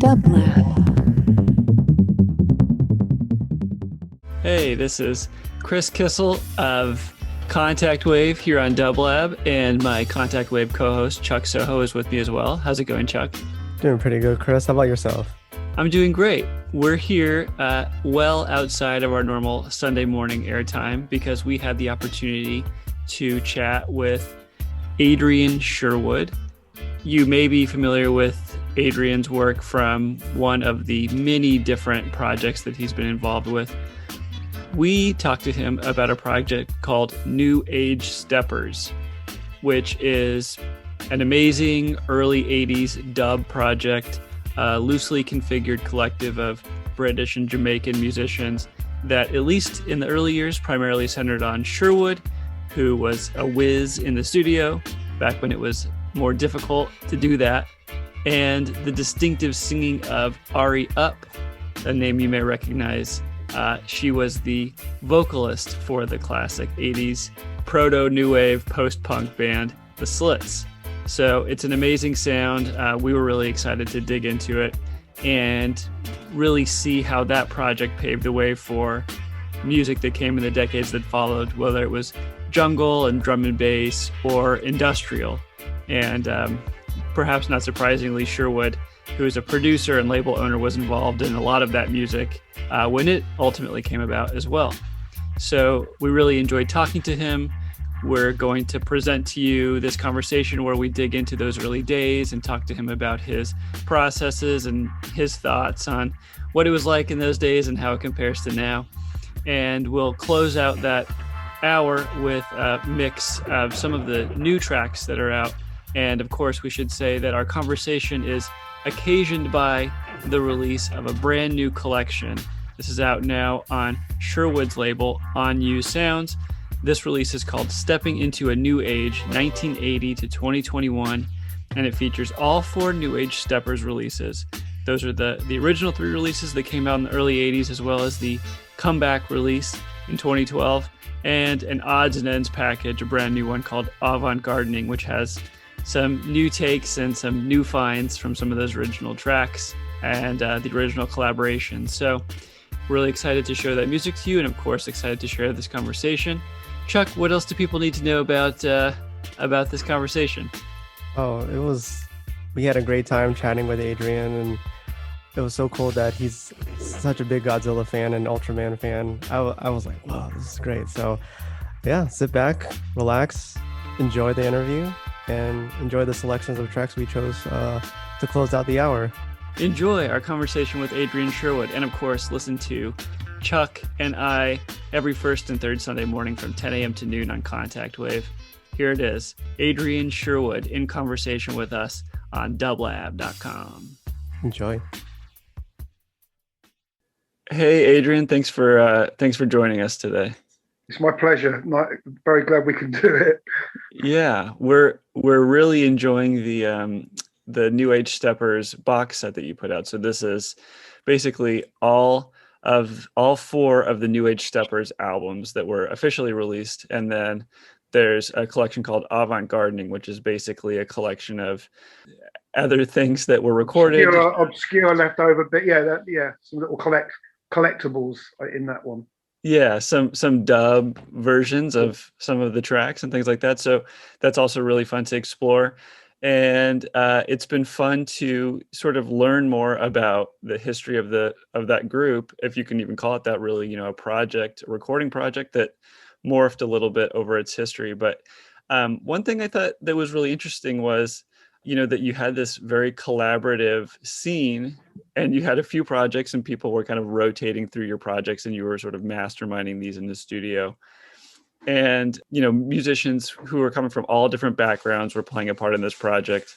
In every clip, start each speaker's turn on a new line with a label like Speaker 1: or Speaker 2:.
Speaker 1: Dublab.
Speaker 2: Hey, this is Chris Kissel of Contact Wave here on Dublab, and my Contact Wave co-host Chuck Soo-Hoo is with me as well. How's it going, Chuck?
Speaker 3: Doing pretty good, Chris. How about yourself?
Speaker 2: I'm doing great. We're here well outside of our normal Sunday morning airtime because we had the opportunity to chat with Adrian Sherwood. You may be familiar with Adrian's work from one of the many different projects that he's been involved with. We talked to him about a project called New Age Steppers, which is an amazing early 80s dub project, a loosely configured collective of British and Jamaican musicians that, at least in the early years, primarily centered on Sherwood, who was a whiz in the studio back when it was more difficult to do that, and the distinctive singing of Ari Up, a name you may recognize. She was the vocalist for the classic 80s proto-new wave post-punk band, the Slits. So it's an amazing sound. We were really excited to dig into it and really see how that project paved the way for music that came in the decades that followed, whether it was jungle and drum and bass or industrial. And perhaps not surprisingly, Sherwood, who is a producer and label owner, was involved in a lot of that music when it ultimately came about as well. So we really enjoyed talking to him. We're going to present to you this conversation where we dig into those early days and talk to him about his processes and his thoughts on what it was like in those days and how it compares to now. And we'll close out that hour with a mix of some of the new tracks that are out. And of course, we should say that our conversation is occasioned by the release of a brand new collection. This is out now on Sherwood's label, On You Sounds. This release is called Stepping into a New Age, 1980 to 2021, and it features all 4 New Age Steppers releases. Those are the original 3 releases that came out in the early 80s, as well as the comeback release in 2012, and an odds and ends package, a brand new one called Avant Gardening, which has some new takes and some new finds from some of those original tracks and the original collaboration. So really excited to show that music to you, and of course excited to share this conversation. Chuck, what else do people need to know about this conversation?
Speaker 3: We had a great time chatting with Adrian, and it was so cool that he's such a big Godzilla fan and Ultraman fan. I was like, wow, this is great. So yeah, sit back, relax, enjoy the interview, and enjoy the selections of tracks we chose to close out the hour.
Speaker 2: Enjoy our conversation with Adrian Sherwood, and of course, listen to Chuck and I every first and third Sunday morning from 10 a.m. to noon on Contact Wave. Here it is, Adrian Sherwood in conversation with us on dublab.com.
Speaker 3: Enjoy.
Speaker 2: Hey, Adrian, thanks for joining us today.
Speaker 4: It's my pleasure. Very glad we can do it.
Speaker 2: Yeah, we're really enjoying the New Age Steppers box set that you put out. So this is basically all 4 of the New Age Steppers albums that were officially released, and then there's a collection called Avant Gardening, which is basically a collection of other things that were recorded.
Speaker 4: Obscure leftover, but some little collectibles in that one.
Speaker 2: Yeah, some dub versions of some of the tracks and things like that. So that's also really fun to explore. And it's been fun to sort of learn more about the history of that group, if you can even call it that, really, a recording project that morphed a little bit over its history. But one thing I thought that was really interesting was, that you had this very collaborative scene, and you had a few projects and people were kind of rotating through your projects, and you were sort of masterminding these in the studio. And, musicians who were coming from all different backgrounds were playing a part in this project.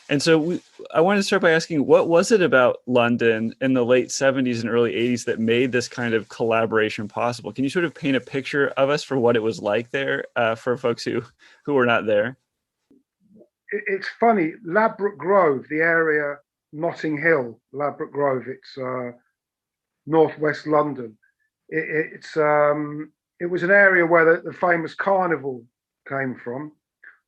Speaker 2: And so I wanted to start by asking, what was it about London in the late 70s and early 80s that made this kind of collaboration possible? Can you sort of paint a picture of us for what it was like there for folks who were not there?
Speaker 4: It's funny, Ladbroke Grove, the area, Notting Hill, Ladbroke Grove, it's northwest London. It was an area where the famous carnival came from.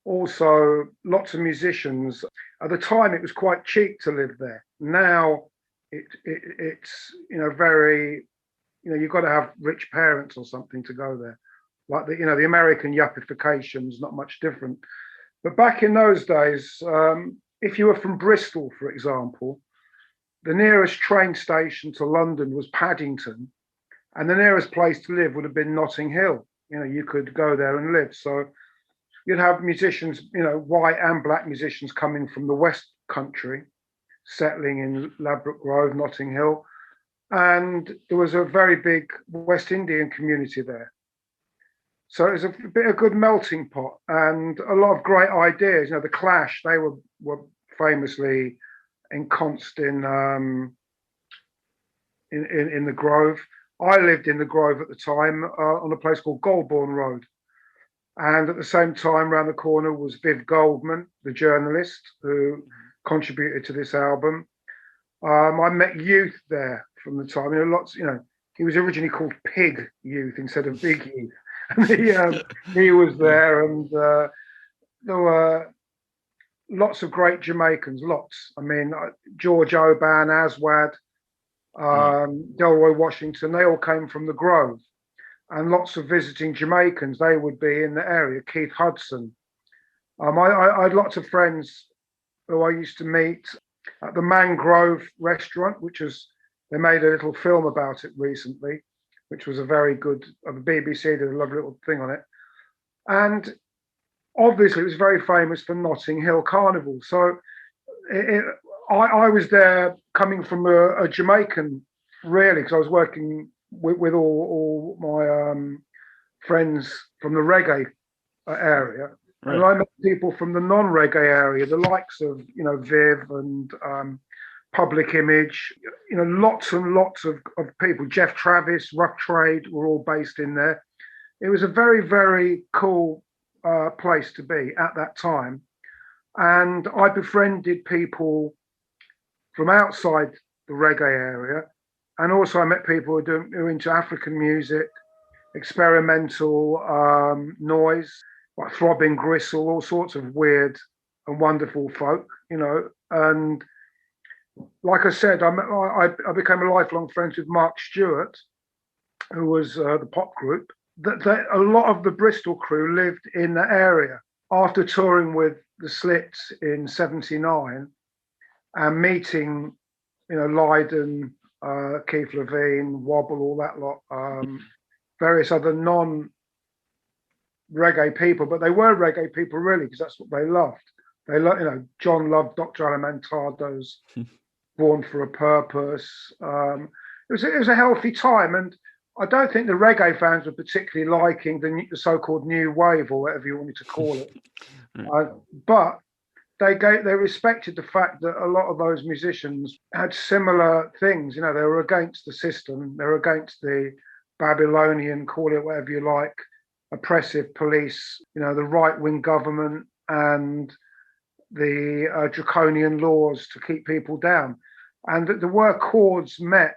Speaker 4: Also, lots of musicians. At the time, it was quite cheap to live there. Now, It's very, you've got to have rich parents or something to go there. Like the American yuppification is not much different. But back in those days, if you were from Bristol, for example, the nearest train station to London was Paddington, and the nearest place to live would have been Notting Hill. You could go there and live. So you'd have musicians, white and black musicians coming from the West Country, settling in Ladbroke Grove, Notting Hill. And there was a very big West Indian community there. So it was a good melting pot and a lot of great ideas. The Clash, they were famously ensconced in the Grove. I lived in the Grove at the time on a place called Goulburn Road. And at the same time, around the corner was Viv Goldman, the journalist who contributed to this album. I met Youth there from the time. He was originally called Pig Youth instead of Big Youth. And he was there, and there were lots of great Jamaicans, lots. I mean, George Oban, Aswad, Delroy Washington, they all came from the Grove. And lots of visiting Jamaicans, they would be in the area, Keith Hudson. I had lots of friends who I used to meet at the Mangrove restaurant, they made a little film about it recently, which was a very good, the BBC did a lovely little thing on it. And obviously it was very famous for Notting Hill Carnival. So I was there coming from a Jamaican, really, because I was working with all my friends from the reggae area. Right. And I met people from the non-reggae area, the likes of, Viv and Public Image, lots and lots of people. Jeff Travis, Rough Trade were all based in there. It was a very, very cool place to be at that time. And I befriended people from outside the reggae area. And also I met people who are into African music, experimental noise, like throbbing gristle, all sorts of weird and wonderful folk, and like I said, I became a lifelong friend with Mark Stewart, who was the pop group. That a lot of the Bristol crew lived in the area. After touring with the Slits in '79 and meeting, Lydon, Keith Levine, Wobble, all that lot, various other non-reggae people, but they were reggae people really because that's what they loved. They John loved Dr. Alamantado's Born for a Purpose. It was a healthy time, and I don't think the reggae fans were particularly liking the so-called new wave or whatever you wanted to call it. But they respected the fact that a lot of those musicians had similar things. They were against the system. They were against the Babylonian, call it whatever you like, oppressive police, the right-wing government and the draconian laws to keep people down. And there were chords met.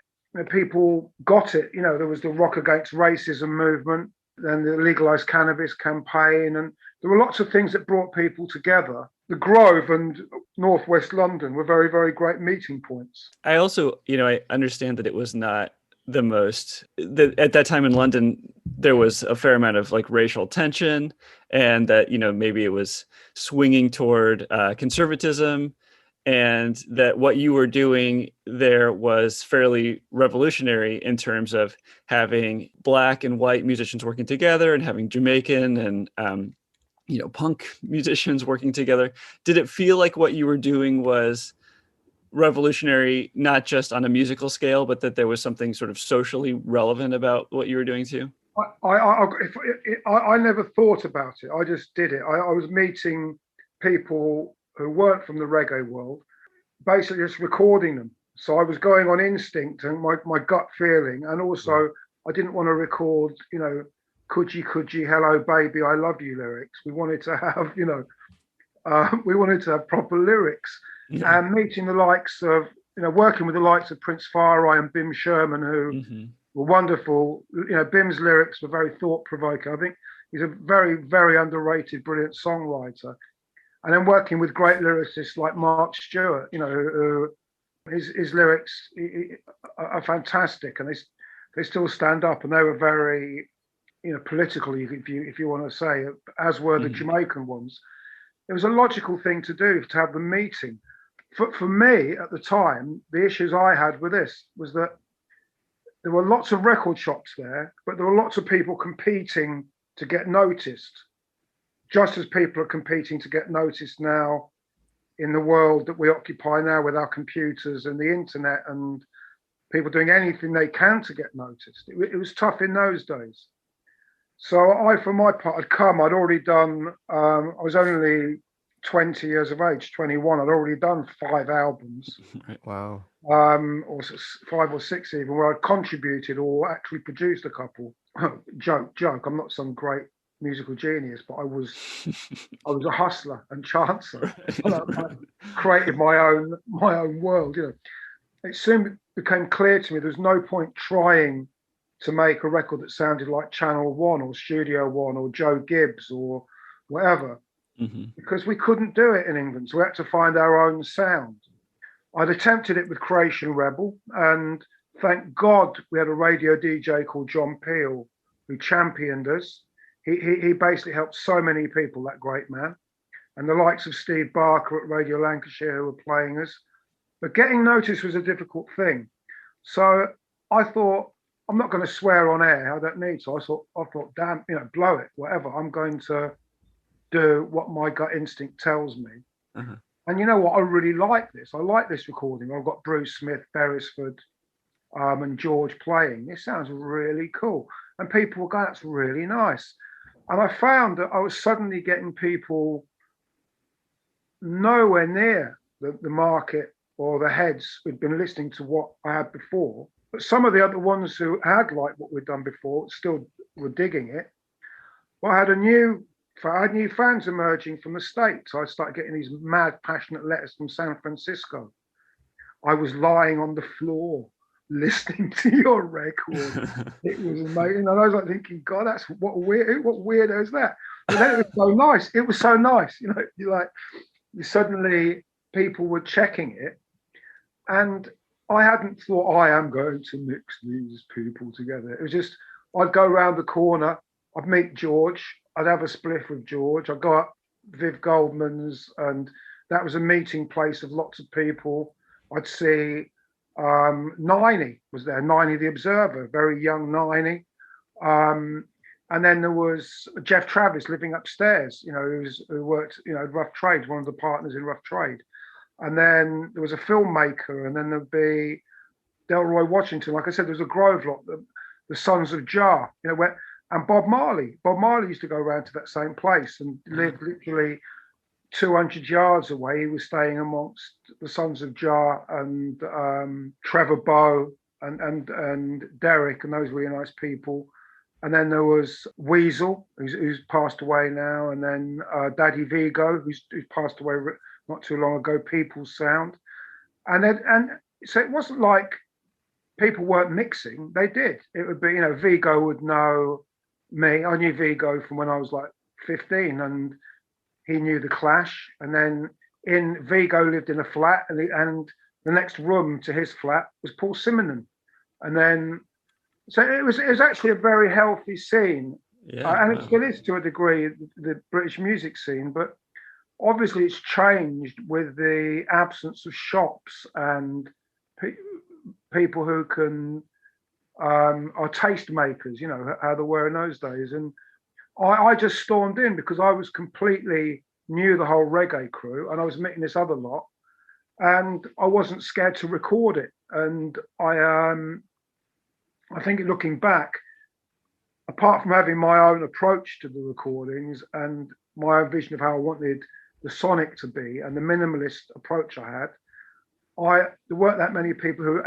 Speaker 4: People got it. There was the Rock Against Racism movement, then the legalized cannabis campaign, and there were lots of things that brought people together. The Grove and Northwest London were very, very great meeting points.
Speaker 2: I also, I understand that it was not the most, at that time in London, there was a fair amount of like racial tension, and that, maybe it was swinging toward conservatism, and that what you were doing there was fairly revolutionary in terms of having Black and white musicians working together and having Jamaican and, punk musicians working together. Did it feel like what you were doing was revolutionary, not just on a musical scale, but that there was something sort of socially relevant about what you were doing too?
Speaker 4: I never thought about it. I just did it. I was meeting people who weren't from the reggae world, basically just recording them. So I was going on instinct and my gut feeling. And also I didn't want to record, could you, hello baby, I love you lyrics. We wanted to have, we wanted to have proper lyrics. Yeah. And meeting the likes of, working with the likes of Prince Farai and Bim Sherman, who were wonderful. Bim's lyrics were very thought-provoking. I think he's a very, very underrated, brilliant songwriter. And then working with great lyricists like Mark Stewart, who His lyrics are fantastic, and they still stand up, and they were very, political, if you want to say, as were the Jamaican ones. It was a logical thing to do, to have the meeting. For me at the time, the issues I had with this was that there were lots of record shops there, but there were lots of people competing to get noticed, just as people are competing to get noticed now in the world that we occupy now with our computers and the internet, and people doing anything they can to get noticed. It was tough in those days. So I, for my part, I'd already done, I was only 20 years of age, 21. I'd already done 5 albums.
Speaker 3: Wow.
Speaker 4: Or 5 or 6 even, where I'd contributed or actually produced a couple. Joke. I'm not some great musical genius, but I was a hustler and chancer. I created my own world. It soon became clear to me there's no point trying to make a record that sounded like Channel One or Studio One or Joe Gibbs or whatever, because we couldn't do it in England. So we had to find our own sound. I'd attempted it with Creation Rebel, and thank God we had a radio DJ called John Peel who championed us. He basically helped so many people, that great man, and the likes of Steve Barker at Radio Lancashire who were playing us. But getting noticed was a difficult thing. So I thought, I'm not going to swear on air. I don't need to. I thought, damn, blow it, whatever. I'm going to do what my gut instinct tells me. And you know what? I really like this. I like this recording. I've got Bruce Smith, Beresford, and George playing. This sounds really cool. And people were going, that's really nice. And I found that I was suddenly getting people nowhere near the market or the heads who'd been listening to what I had before. But some of the other ones who had liked what we'd done before still were digging it. Well, I had new fans emerging from the States. I started getting these mad, passionate letters from San Francisco. I was lying on the floor listening to your record. It was amazing. And I was like thinking, God, that's what weirdo is that? But then it was so nice. It was so nice. Suddenly people were checking it. And I hadn't thought, I am going to mix these people together. It was just, I'd go around the corner, I'd meet George, I'd have a spliff with George, I'd go up Viv Goldman's, and that was a meeting place of lots of people. I'd see Niney was there, Niney the Observer, very young Niney. And then there was Jeff Travis living upstairs, who worked, Rough Trade, one of the partners in Rough Trade. And then there was a filmmaker, and then there'd be Delroy Washington. Like I said, there was a Grove lot, the Sons of Jah, and Bob Marley. Bob Marley used to go around to that same place and lived literally 200 yards away. He was staying amongst the Sons of Jah and Trevor Bow and Derek and those really nice people. And then there was Weasel, who's passed away now, and then Daddy Vigo, who's passed away not too long ago, People's Sound. And so it wasn't like people weren't mixing, they did. It would be, Vigo would know me. I knew Vigo from when I was like 15, and he knew the Clash. And then Vigo lived in a flat, and the next room to his flat was Paul Simonon. And then, so it was actually a very healthy scene. Yeah, and it still is to a degree, the British music scene, but obviously it's changed with the absence of shops and people who can are taste makers, how they were in those days. And I just stormed in because I was completely knew the whole reggae crew, and I was meeting this other lot, and I wasn't scared to record it. And I think looking back, apart from having my own approach to the recordings and my own vision of how I wanted the sonic to be and the minimalist approach I had, there weren't that many people who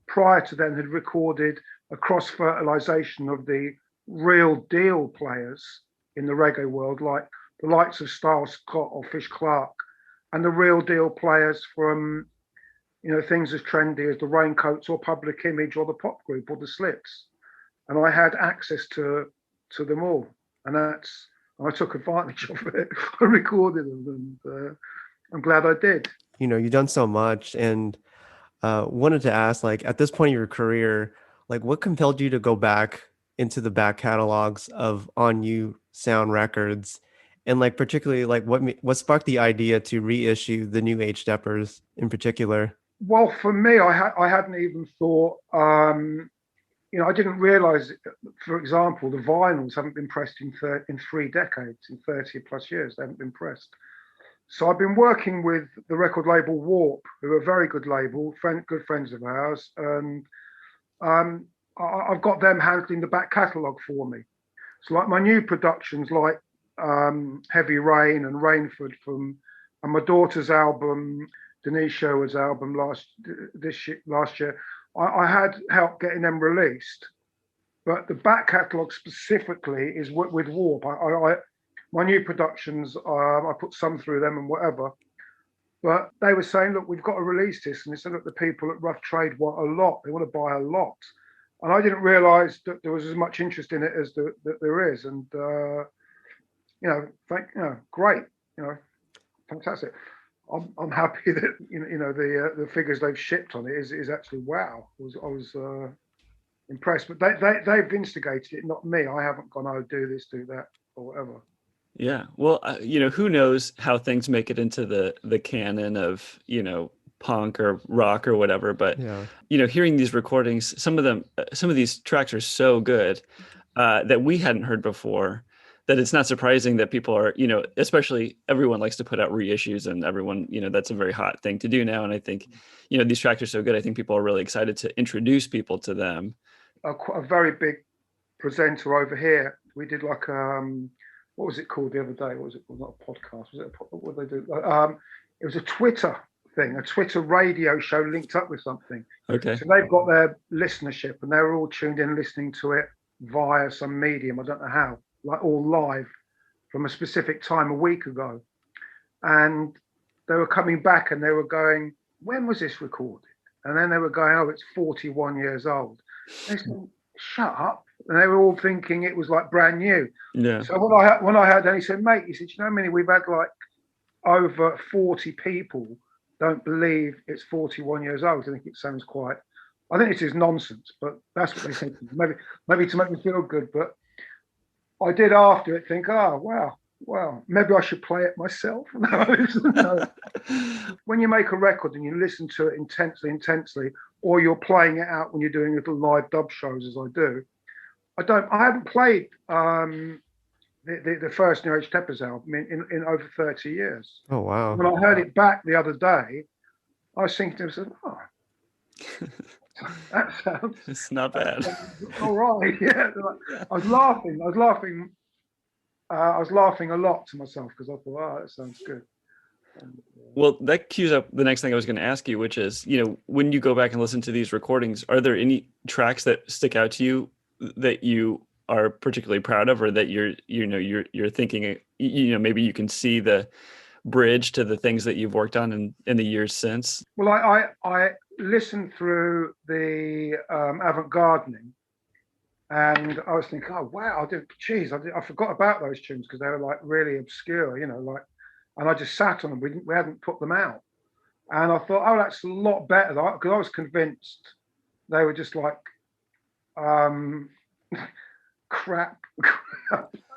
Speaker 4: prior to then had recorded a cross-fertilization of the real deal players in the reggae world, like the likes of Style Scott or Fish Clark, and the real deal players from things as trendy as the Raincoats or Public Image or the Pop Group or the Slits. And I had access to them all. And I took advantage of it. I recorded them, and I'm glad I did.
Speaker 3: You've done so much. And Wanted to ask, like, at this point in your career, like, what compelled you to go back into the back catalogs of On You Sound Records, and like particularly like what sparked the idea to reissue the new H Steppers in particular?
Speaker 4: Well, for me, I hadn't even thought. I didn't realise, for example, the vinyls haven't been pressed in 3 decades, in 30 plus years. They haven't been pressed. So I've been working with the record label Warp, who are a very good label, good friends of ours, and I've got them handling the back catalogue for me. So like my new productions, like Heavy Rain and Rainford and my daughter's album, Denise Sherwood's album last year, I had help getting them released. But the back catalogue specifically is with Warp. My new productions, I put some through them and whatever. But they were saying, look, we've got to release this. And they said, look, the people at Rough Trade want a lot. They want to buy a lot. And I didn't realise that there was as much interest in it as there is. And, great, fantastic. I'm happy that, the figures they've shipped on it is actually wow. I was impressed. But they've instigated it, not me. I haven't gone, oh, do this, do that, or whatever.
Speaker 2: Yeah. Well, who knows how things make it into the canon of, punk or rock or whatever. But, hearing these recordings, some of these tracks are so good that we hadn't heard before, that it's not surprising that people are, especially everyone likes to put out reissues, and everyone, that's a very hot thing to do now. And I think, these tracks are so good. I think people are really excited to introduce people to them.
Speaker 4: A very big presenter over here. We did like, what was it called the other day? What was it called? Not a podcast. Was it? What did they do? It was a Twitter thing, a Twitter radio show linked up with something.
Speaker 2: Okay.
Speaker 4: So they've got their listenership, and they were all tuned in, listening to it via some medium. I don't know how, like all live from a specific time a week ago. And they were coming back and they were going, when was this recorded? And then they were going, oh, it's 41 years old. They said, shut up. And they were all thinking it was like brand new.
Speaker 2: Yeah.
Speaker 4: So when I heard that, he said, mate, he said, you know how many we've had, like over 40 people don't believe it's 41 years old. I think it sounds I think this is nonsense, but that's what they think. Maybe to make me feel good. But I did after it think, oh, wow, maybe I should play it myself. No. When you make a record and you listen to it intensely, or you're playing it out when you're doing little live dub shows, as I do, I haven't played the first New Age Steppers album in over 30 years.
Speaker 3: Oh, wow.
Speaker 4: When I heard it back the other day, I was thinking to myself, oh, that sounds...
Speaker 2: It's not bad.
Speaker 4: All right, yeah. I was laughing a lot to myself because I thought, oh, that sounds good.
Speaker 2: Well, that cues up the next thing I was going to ask you, which is, when you go back and listen to these recordings, are there any tracks that stick out to you that you are particularly proud of, or that you're thinking, maybe you can see the bridge to the things that you've worked on in the years since?
Speaker 4: Well, I listened through the Avant Gardening, and I was thinking, oh wow, I forgot about those tunes because they were like really obscure, and I just sat on them. We hadn't put them out, and I thought, oh, that's a lot better, because I was convinced they were just like crap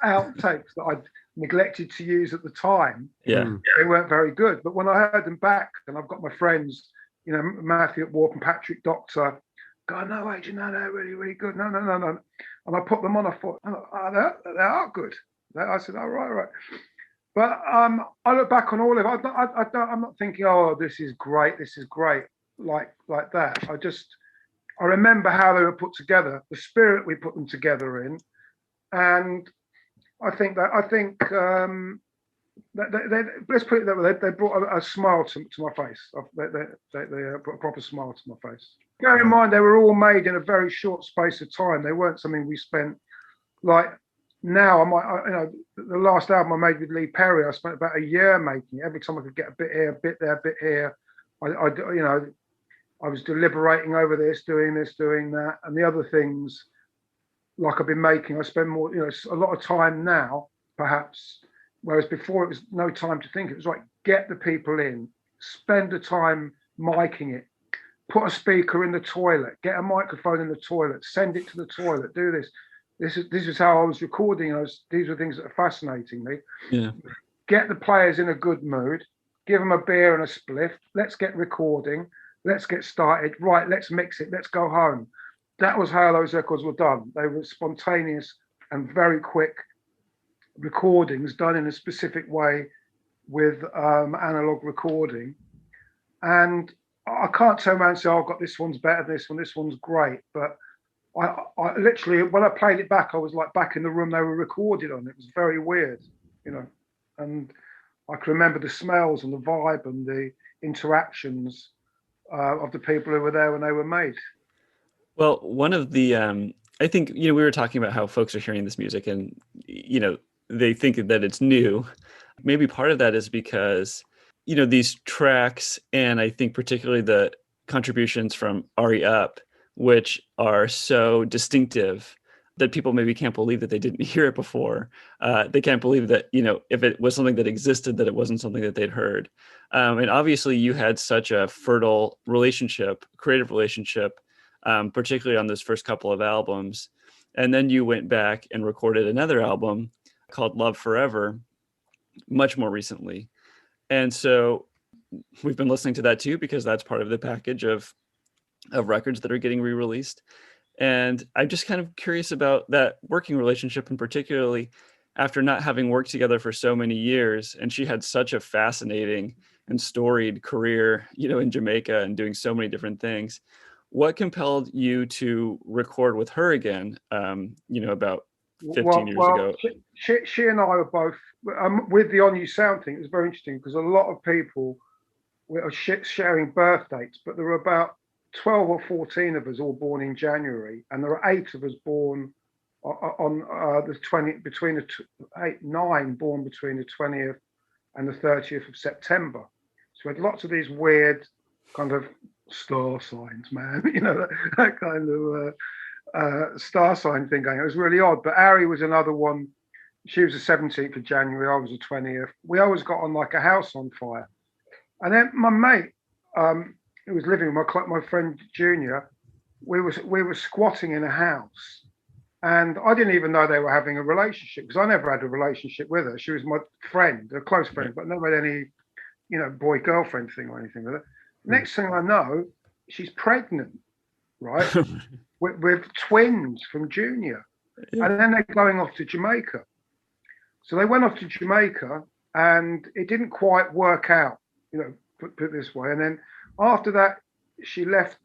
Speaker 4: outtakes that I'd neglected to use at the time.
Speaker 2: Yeah,
Speaker 4: they weren't very good. But when I heard them back, and I've got my friends, Matthew at Warp and Patrick Doctor, going, no, Adrian, no, they're really, really good. No. And I put them on. I thought, oh, they are good. I said, oh, right. But I look back on all of it. I'm not thinking, oh, this is great, like that. I remember how they were put together, the spirit we put them together in, and I think let's put it that way. They brought a smile to my face. They brought a proper smile to my face. Bear in mind, they were all made in a very short space of time. They weren't something we spent like now. The last album I made with Lee Perry, I spent about a year making it. Every time I could get a bit here, a bit there, a bit here. I was deliberating over this, doing that, and the other things like I've been making. I spend more, a lot of time now, perhaps. Whereas before it was no time to think. It was like, get the people in, spend the time miking it, put a speaker in the toilet, get a microphone in the toilet, send it to the toilet, do this. This is how I was recording. These are things that are fascinating me.
Speaker 2: Yeah.
Speaker 4: Get the players in a good mood, give them a beer and a spliff. Let's get recording. Let's get started. Right, let's mix it. Let's go home. That was how those records were done. They were spontaneous and very quick recordings done in a specific way with analog recording. And I can't turn around and say, oh, I've got this one's better than this one's great. But I literally, when I played it back, I was like back in the room they were recorded on. It was very weird, you know. And I can remember the smells and the vibe and the interactions of the people who were there when they were made.
Speaker 2: Well, one of the, I think, we were talking about how folks are hearing this music and, they think that it's new. Maybe part of that is because, these tracks, and I think particularly the contributions from Ari Up, which are so distinctive that people maybe can't believe that they didn't hear it before. They can't believe that, if it was something that existed, that it wasn't something that they'd heard. And obviously you had such a fertile creative relationship, particularly on those first couple of albums. And then you went back and recorded another album called Love Forever, much more recently. And so we've been listening to that too, because that's part of the package of records that are getting re-released. And I'm just kind of curious about that working relationship, and particularly after not having worked together for so many years. And she had such a fascinating and storied career, in Jamaica and doing so many different things. What compelled you to record with her again, about 15 years ago?
Speaker 4: She and I were both, with the On You Sound thing, it was very interesting because a lot of people were sharing birth dates, but there were about 12 or 14 of us all born in January, and there are 8 of us born on the 20, between the 9 born between the 20th and the 30th of September. So we had lots of these weird kind of star signs, man, that kind of star sign thing going. It was really odd. But Ari was another one. She was the 17th of January. I was the 20th. We always got on like a house on fire. And then my mate, who was living with my friend Junior, we were squatting in a house, and I didn't even know they were having a relationship because I never had a relationship with her. She was my friend, a close friend, but never had any, boy girlfriend thing or anything with her. Next thing I know, she's pregnant, right, with twins from Junior, and then they're going off to Jamaica. So they went off to Jamaica, and it didn't quite work out, put it this way, and then. After that, she left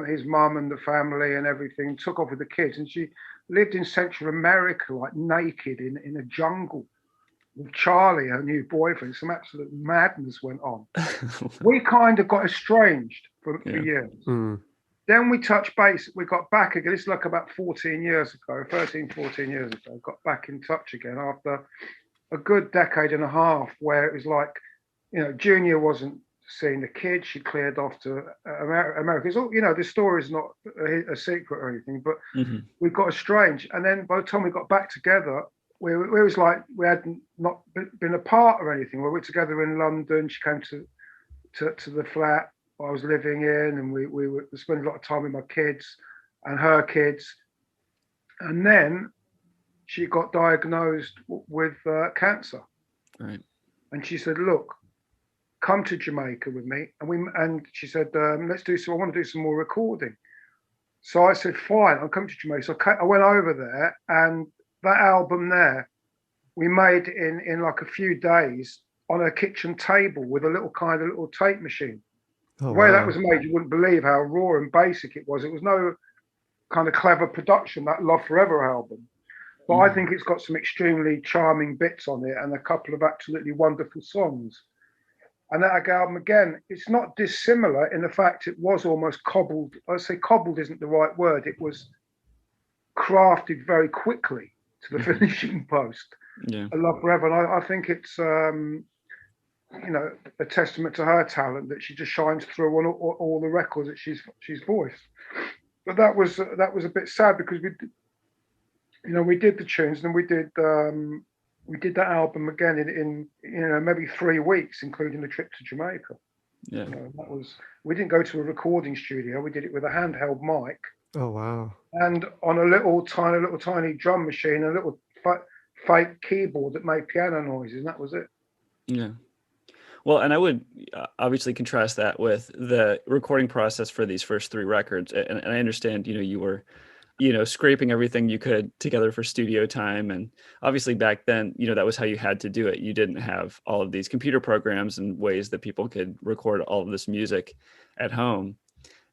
Speaker 4: his mum and the family and everything, took off with the kids, and she lived in Central America, like naked in a jungle with Charlie, her new boyfriend. Some absolute madness went on. We kind of got estranged for years. Mm. Then we touched base. We got back again. This is like about 14 years ago, 13, 14 years ago. Got back in touch again after a good decade and a half where it was like, Junior wasn't seeing the kids. She cleared off to America. So, the story is not a secret or anything, but we got estranged. And then by the time we got back together, we was like we had not been apart or anything. We were together in London. She came to the flat I was living in, and we were spending a lot of time with my kids and her kids. And then she got diagnosed with cancer. Right. And she said, "Look, come to Jamaica with me." And she said, let's do some, I want to do some more recording. So I said, fine, I'll come to Jamaica. So I went over there, and that album there, we made in like a few days on a kitchen table with a little tape machine. Oh, the way that was made, you wouldn't believe how raw and basic it was. It was no kind of clever production, that Love Forever album. But I think it's got some extremely charming bits on it and a couple of absolutely wonderful songs. And that album, again, it's not dissimilar in the fact it was almost cobbled. I say cobbled isn't the right word. It was crafted very quickly to the finishing post. Yeah. I Love Forever. And I think it's, a testament to her talent that she just shines through on all the records that she's voiced. But that was a bit sad because we did the tunes and we did that album again in maybe 3 weeks, including the trip to Jamaica.
Speaker 2: Yeah.
Speaker 4: We didn't go to a recording studio. We did it with a handheld mic.
Speaker 3: Oh wow.
Speaker 4: And on a little tiny drum machine, a little fake keyboard that made piano noises, and that was it.
Speaker 2: Yeah. Well, and I would obviously contrast that with the recording process for these first 3 records. And I understand, you were, scraping everything you could together for studio time. And obviously back then, that was how you had to do it. You didn't have all of these computer programs and ways that people could record all of this music at home.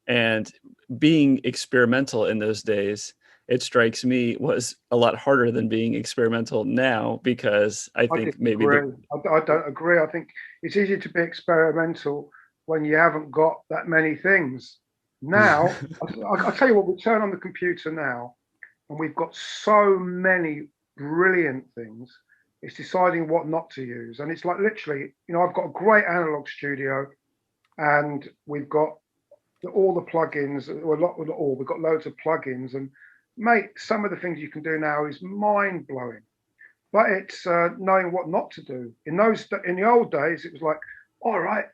Speaker 2: And being experimental in those days, it strikes me, was a lot harder than being experimental now, because I think
Speaker 4: I don't agree. I think it's easier to be experimental when you haven't got that many things. Now, I'll tell you what, we turn on the computer now and we've got so many brilliant things. It's deciding what not to use. And it's like literally, I've got a great analog studio and we've got all the plugins, we've got loads of plugins, and mate, some of the things you can do now is mind-blowing, but it's knowing what not to do. In the old days, it was like, all right,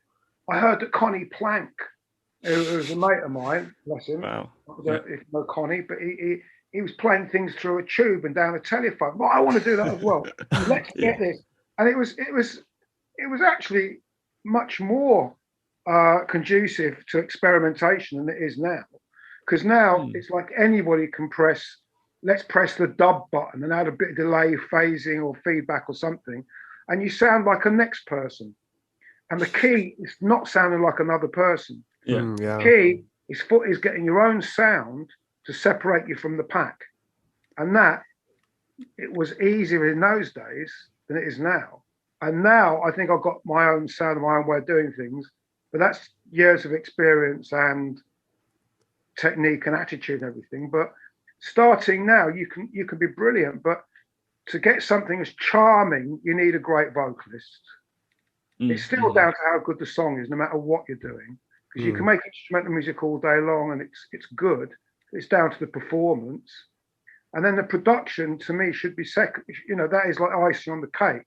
Speaker 4: I heard that Connie Plank, who was a mate of mine, bless him,
Speaker 2: wow.
Speaker 4: If you know Connie, but he was playing things through a tube and down a telephone. Well, I want to do that as well. Let's get this. And it was actually much more conducive to experimentation than it is now. Because now it's like anybody can let's press the dub button and add a bit of delay, phasing or feedback or something, and you sound like a next person. And the key is not sounding like another person.
Speaker 2: Yeah.
Speaker 4: The key is getting your own sound to separate you from the pack. And that, it was easier in those days than it is now. And now I think I've got my own sound, my own way of doing things, but that's years of experience and technique and attitude and everything. But starting now, you can be brilliant, but to get something as charming, you need a great vocalist. It's still down to how good the song is, no matter what you're doing, because you can make instrumental music all day long and it's good. It's down to the performance, and then the production to me should be second. That is like icing on the cake.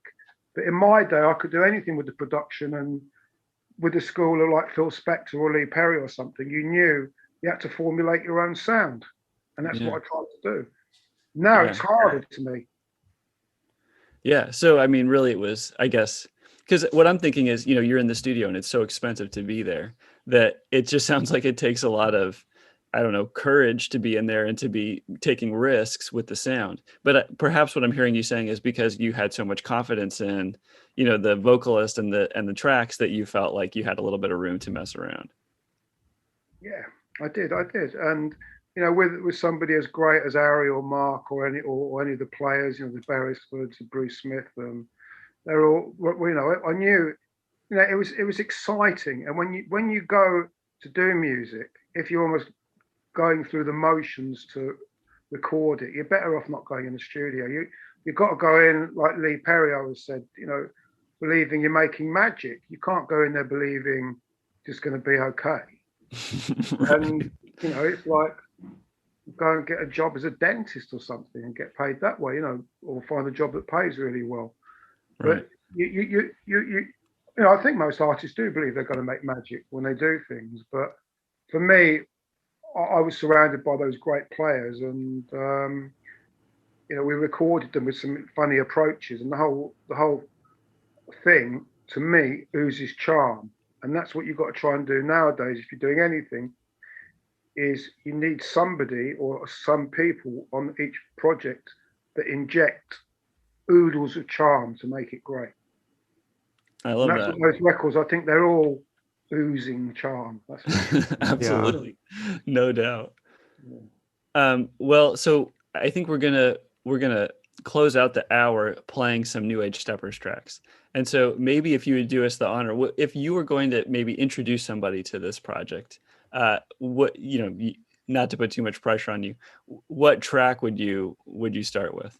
Speaker 4: But in my day, I could do anything with the production, and with the school of like Phil Spector or Lee Perry or something, you knew you had to formulate your own sound, and that's what I tried to do. Now it's harder to me.
Speaker 2: Yeah. So I mean, really, it was, I guess, because what I'm thinking is, you're in the studio and it's so expensive to be there that it just sounds like it takes a lot of, I don't know, courage to be in there and to be taking risks with the sound. But perhaps what I'm hearing you saying is because you had so much confidence in, the vocalist and the tracks, that you felt like you had a little bit of room to mess around.
Speaker 4: Yeah, I did. And, with somebody as great as Ari or Mark or any of the players, the Beresfords, Bruce Smith, they're all, I knew, it was exciting. And when you go to do music, if you're almost going through the motions to record it, you're better off not going in the studio. You've got to go in, like Lee Perry always said, believing you're making magic. You can't go in there believing it's going to be okay. Right. And, it's like, go and get a job as a dentist or something and get paid that way, or find a job that pays really well. Right. But I think most artists do believe they're going to make magic when they do things. But for me, I was surrounded by those great players, and we recorded them with some funny approaches, and the whole thing to me oozes charm, and that's what you've got to try and do nowadays. If you're doing anything, is you need somebody or some people on each project that inject oodles of charm to make it great.
Speaker 2: I love that.
Speaker 4: Those records, I think they're all oozing charm.
Speaker 2: Absolutely. Yeah. No doubt. Yeah. Well, so I think we're gonna close out the hour playing some New Age Steppers tracks. And so maybe if you would do us the honor, if you were going to maybe introduce somebody to this project, not to put too much pressure on you, what track would you start with?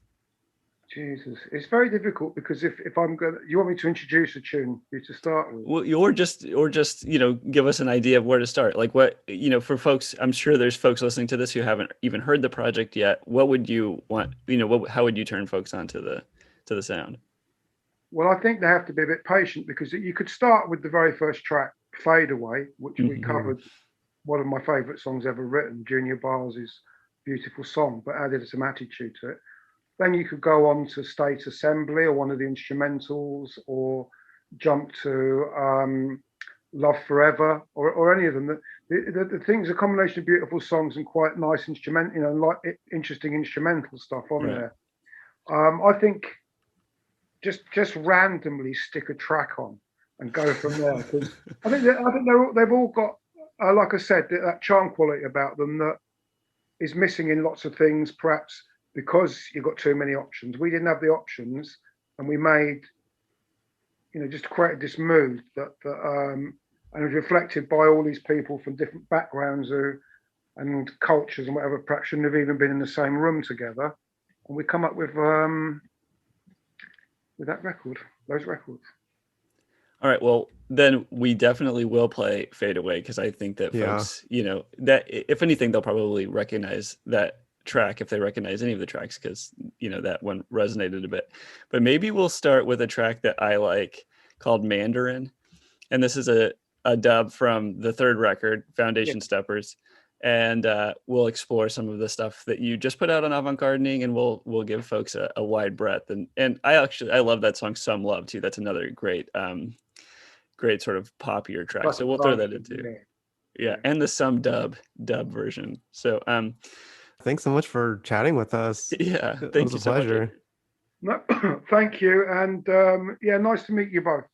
Speaker 4: Jesus, it's very difficult because if I'm gonna, you want me to introduce a tune for you to start with?
Speaker 2: Well, or just give us an idea of where to start. Like what, for folks, I'm sure there's folks listening to this who haven't even heard the project yet. What would you want? How would you turn folks on to the sound?
Speaker 4: Well, I think they have to be a bit patient because you could start with the very first track, Fade Away, which we covered, one of my favourite songs ever written, Junior Bars's beautiful song, but added some attitude to it. Then you could go on to State Assembly or one of the instrumentals, or jump to Love Forever, or any of them. The thing's a combination of beautiful songs and quite nice interesting instrumental stuff on there. I think just randomly stick a track on and go from there, because I think they've all got, like I said, that charm quality about them that is missing in lots of things, perhaps because you've got too many options. We didn't have the options, and we made, just created this mood that and was reflected by all these people from different backgrounds and cultures and whatever, perhaps shouldn't have even been in the same room together. And we come up with that record, those records.
Speaker 2: All right, well, then we definitely will play Fade Away, because I think that folks, that if anything, they'll probably recognize that track if they recognize any of the tracks, because, that one resonated a bit. But maybe we'll start with a track that I like called Mandarin. And this is a dub from the third record, Foundation Steppers. And we'll explore some of the stuff that you just put out on Avant Gardening, and we'll give folks a wide breadth. And I love that song, Some Love, too. That's another great sort of poppier track. So we'll throw that into and the Some dub version. So
Speaker 3: thanks so much for chatting with us.
Speaker 2: Yeah,
Speaker 3: it was a pleasure.
Speaker 4: No, thank you, and nice to meet you both.